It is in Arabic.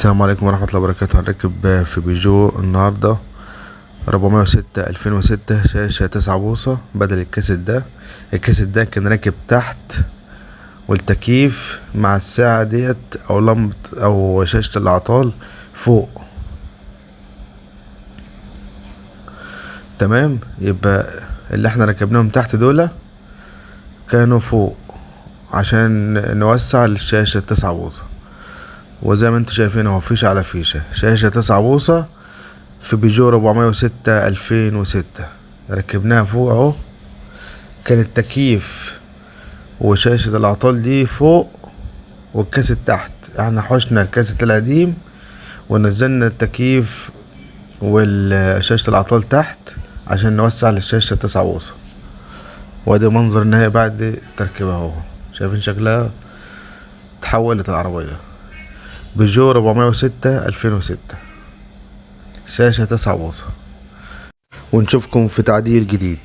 السلام عليكم ورحمة الله وبركاته. هنركب في بيجو النهاردة 406 2006 شاشة 9 بوصة بدل الكاسيت ده. الكاسيت ده كان راكب تحت، والتكييف مع الساعة ديت او لمبة او شاشة الاعطال فوق. تمام، يبقى اللي احنا ركبناهم تحت دول كانوا فوق عشان نوسع الشاشة 9 بوصة. وزي ما انتوا شايفين اهو، فيشة على فيشة، شاشة 9 بوصة في بيجو 406 2006 ركبناها فوق اهو. كان التكييف وشاشة الاعطال دي فوق والكاسيت تحت. احنا حوشنا الكاسيت القديم ونزلنا التكييف والشاشة الاعطال تحت عشان نوسع للشاشة 9 بوصة. وادي منظر النهائي بعد تركيبها اهو. شايفين شكلها اتحولت العربية. بيجو 406 2006 شاشة 9 بوصة. ونشوفكم في تعديل جديد.